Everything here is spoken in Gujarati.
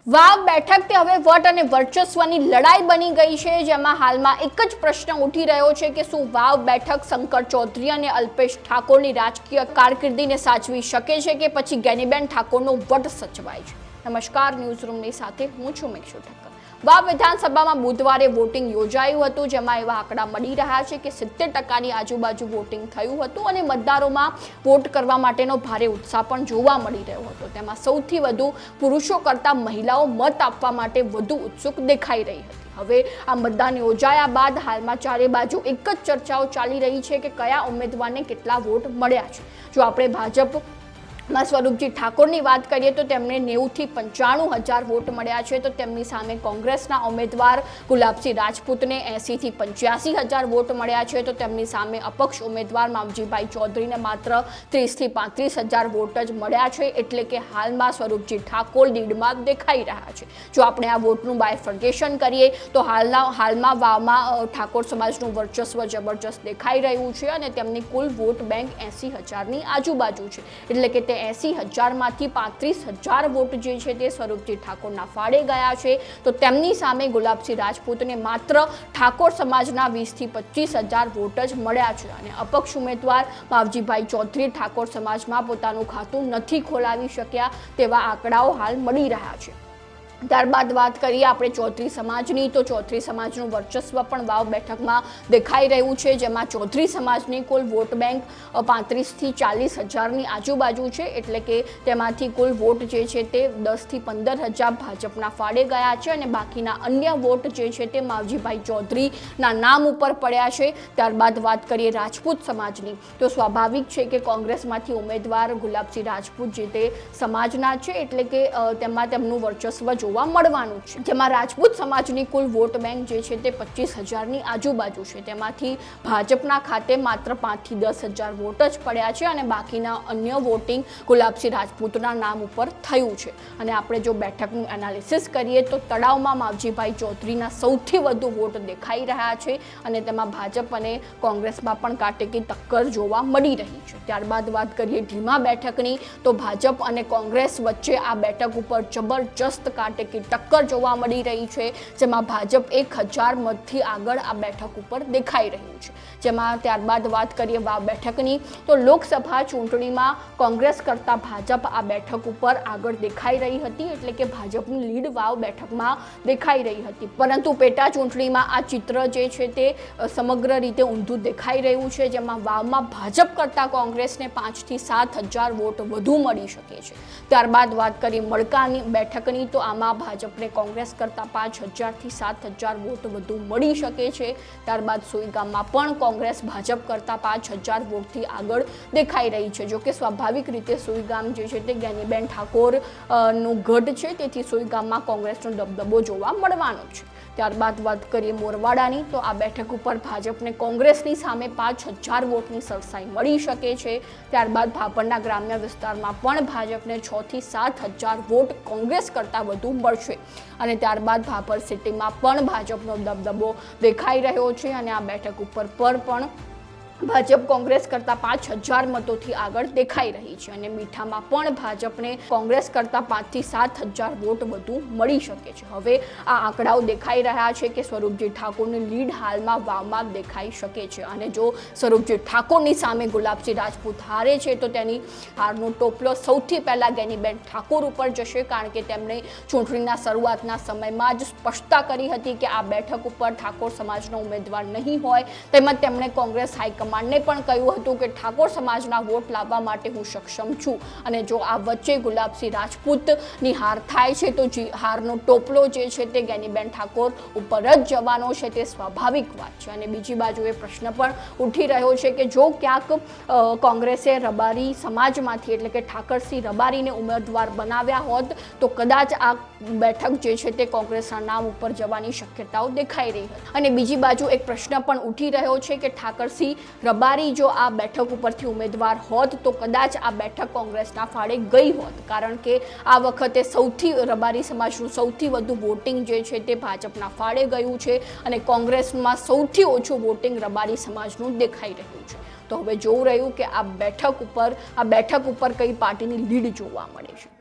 વાવ બેઠક તે હવે વટ અને વર્ચસ્વની લડાઈ બની ગઈ છે, જેમાં હાલમાં એક જ પ્રશ્ન ઉઠી રહ્યો છે કે શું વાવ બેઠક શંકર ચૌધરી અને અલ્પેશ ઠાકોરની રાજકીય કારકિર્દીને સાચવી શકે છે કે પછી ગેનીબેન ઠાકોરનો વટ સચવાય છે। નમસ્કાર, ન્યૂઝ રૂમની સાથે હું છું મેક્ષુ ઠક્કર। વાવ વિધાનસભામાં બુધવારે વોટિંગ યોજાયું હતું, જેમાં એવા આંકડા મળી રહ્યા છે કે 70% આજુબાજુ વોટિંગ થયું હતું અને મતદારોમાં વોટ કરવા માટેનો ભારે ઉત્સાહ પણ જોવા મળી રહ્યો હતો। તેમાં સૌથી વધુ પુરુષો કરતાં મહિલાઓ મત આપવા માટે વધુ ઉત્સુક દેખાઈ રહી હતી। હવે આ મતદાન યોજાયા બાદ હાલમાં ચારે બાજુ એક જ ચર્ચાઓ ચાલી રહી છે કે કયા ઉમેદવારને કેટલા વોટ મળ્યા છે। જો આપણે ભાજપ સ્વરૂપજી ઠાકોરની વાત કરીએ તો તેમને 90 થી 95,000 વોટ મળ્યા છે, તો તેમની સામે કોંગ્રેસના ઉમેદવાર ગુલાબસિંહ રાજપૂતને 80 થી 85,000 વોટ મળ્યા છે, તો તેમની સામે અપક્ષ ઉમેદવાર માવજીભાઈ ચૌધરીને માત્ર 30 થી 35,000 વોટ જ મળ્યા છે, એટલે કે હાલમાં સ્વરૂપજી ઠાકોર લીડમાં દેખાઈ રહ્યા છે। જો આપણે આ વોટનું બાયફર્ગેશન કરીએ તો હાલમાં વાવમાં ઠાકોર સમાજનું વર્ચસ્વ જબરજસ્ત દેખાઈ રહ્યું છે અને તેમની કુલ વોટ બેંક 80,000ની આજુબાજુ છે, એટલે કે 80,000માંથી 35,000 વોટ જે છે તે સ્વરૂપજી ઠાકોરના ફાળે ગયા છે, તો તેમની સામે ગુલાબસિંહ રાજપૂતને માત્ર ઠાકોર સમાજના 20 થી 25,000 વોટ જ મળ્યા છે અને અપક્ષ ઉમેદવાર માવજીભાઈ ચૌધરી ઠાકોર સમાજમાં પોતાનું ખાતું નથી ખોલાવી શક્યા તેવા આંકડાઓ હાલ મળી રહ્યા છે। ત્યારબાદ વાત કરીએ આપણે ચૌધરી સમાજની, તો ચૌધરી સમાજનું વર્ચસ્વ પણ વાવ બેઠકમાં દેખાઈ રહ્યું છે, જેમાં ચૌધરી સમાજની કુલ વોટ બેંક 35 થી 40,000ની આજુબાજુ છે, એટલે કે તેમાંથી કુલ વોટ જે છે તે 10 થી 15,000 ભાજપના ફાળે ગયા છે અને બાકીના અન્ય વોટ જે છે તે માવજીભાઈ ચૌધરીના નામ ઉપર પડ્યા છે। ત્યારબાદ વાત કરીએ રાજપૂત સમાજની, તો સ્વાભાવિક છે કે કોંગ્રેસમાંથી ઉમેદવાર ગુલાબસિંહ રાજપૂત જે તે સમાજના છે, એટલે કે તેમાં તેમનું વર્ચસ્વ જોવા મળવાનું છે, જેમાં રાજપૂત સમાજની કુલ વોટ બેંક જે છે તે 25,000ની આજુબાજુ છે, તેમાંથી ભાજપના ખાતે માત્ર 5 થી 10,000 વોટ જ પડ્યા છે અને બાકીના અન્ય વોટિંગ ગુલાબસિંહ રાજપૂતના નામ ઉપર થયું છે। અને આપણે જો બેઠકનું એનાલિસિસ કરીએ તો તળાવમાં માવજીભાઈ ચૌધરીના સૌથી વધુ વોટ દેખાઈ રહ્યા છે અને તેમાં ભાજપ અને કોંગ્રેસમાં પણ કાટેકી ટક્કર જોવા મળી રહી છે। ત્યારબાદ વાત કરીએ ઢીમા બેઠકની, તો ભાજપ અને કોંગ્રેસ વચ્ચે આ બેઠક ઉપર જબરજસ્ત કાટેકી ટક્કર જોવા મળી રહી છે, જેમાં ભાજપ 1,000 મતથી આગળ આ બેઠક ઉપર દેખાઈ રહ્યું છે। જેમાં ત્યારબાદ વાત કરીએ વાવ બેઠકની, તો લોકસભા ચૂંટણીમાં કોંગ્રેસ કરતાં ભાજપ આ બેઠક ઉપર આગળ દેખાઈ રહી હતી, એટલે કે ભાજપની લીડ વાવ બેઠકમાં દેખાઈ રહી હતી, પરંતુ પેટા ચૂંટણીમાં આ ચિત્ર જે છે તે સમગ્ર રીતે ઊંધું દેખાઈ રહ્યું છે, જેમાં વાવમાં ભાજપ કરતાં કોંગ્રેસને 5 થી 7,000 વોટ વધુ મળી શકે છે। ત્યારબાદ વાત કરીએ મડકાની બેઠકની, તો આમાં ભાજપને કોંગ્રેસ કરતાં 5,000 થી 7,000 વોટ વધુ મળી શકે છે। ત્યારબાદ સુઈગામમાં પણ કોંગ્રેસ ભાજપ કરતાં 5,000 વોટથી આગળ દેખાઈ રહી છે। જો કે સ્વાભાવિક રીતે સુઈગામ જે છે તે ગેનીબેન ઠાકોરનું ગઢ છે, તેથી સુઈગામમાં કોંગ્રેસનો દબદબો જોવા મળવાનો છે। ત્યારબાદ વાત કરીએ મોરવાડાની, તો આ બેઠક ઉપર ભાજપને કોંગ્રેસની સામે 5,000 વોટની સરસાઈ મળી શકે છે। ત્યારબાદ ભાભરના ગ્રામ્ય વિસ્તારમાં પણ ભાજપને 6 થી 7,000 વોટ કોંગ્રેસ કરતાં વધુ મળશે અને ત્યારબાદ ભાભર સિટીમાં પણ ભાજપનો દબદબો દેખાઈ રહ્યો છે અને આ બેઠક ઉપર પણ ભાજપ કોંગ્રેસ કરતાં 5,000 મતોથી આગળ દેખાઈ રહી છે અને મીઠામાં પણ ભાજપને કોંગ્રેસ કરતાં 5 થી 7,000 વોટ વધુ મળી શકે છે। હવે આ આંકડાઓ દેખાઈ રહ્યા છે કે સ્વરૂપજી ઠાકોરની લીડ હાલમાં વાવમાં દેખાઈ શકે છે અને જો સ્વરૂપજી ઠાકોરની સામે ગુલાબસિંહ રાજપૂત હારે છે તો તેની હારનો ટોપલો સૌથી પહેલાં ગેનીબેન ઠાકોર ઉપર જશે, કારણ કે તેમણે ચૂંટણીના શરૂઆતના સમયમાં જ સ્પષ્ટતા કરી હતી કે આ બેઠક ઉપર ઠાકોર સમાજનો ઉમેદવાર નહીં હોય, તેમજ તેમણે કોંગ્રેસ હાઈકમાન્ડ ને પણ કહ્યું હતું કે ઠાકોર સમાજના વોટ લાવવા માટે હું સક્ષમ છું અને જો આ વચ્ચે ગુલાબસિંહ રાજપૂતની હાર થાય છે તો હારનો ટોપલો જે છે તે ગેનીબેન ઠાકોર ઉપર જ જવાનો છે, તે સ્વાભાવિક વાત છે। અને બીજી બાજુએ પ્રશ્ન પણ ઉઠી રહ્યો છે કે જો ક્યાંક કોંગ્રેસે રબારી સમાજમાંથી એટલે કે ઠાકરસિંહ રબારીને ઉમેદવાર બનાવ્યા હોત તો કદાચ આ બેઠક જે છે તે કોંગ્રેસના નામ ઉપર જવાની શક્યતાઓ દેખાઈ રહી હતી। અને બીજી બાજુ એક પ્રશ્ન પણ ઉઠી રહ્યો છે કે ઠાકરસિંહ રબારી જો આ બેઠક ઉપરથી ઉમેદવાર હોત તો કદાચ આ બેઠક કોંગ્રેસના ફાળે ગઈ હોત, કારણ કે આ વખતે રબારી સમાજનું સૌથી વધુ વોટિંગ જે છે તે ભાજપના ફાળે ગયું છે અને કોંગ્રેસમાં સૌથી ઓછું વોટિંગ રબારી સમાજનું દેખાઈ રહ્યું છે। તો હવે જોવું રહ્યું કે આ બેઠક ઉપર કઈ પાર્ટીની લીડ જોવા મળે છે।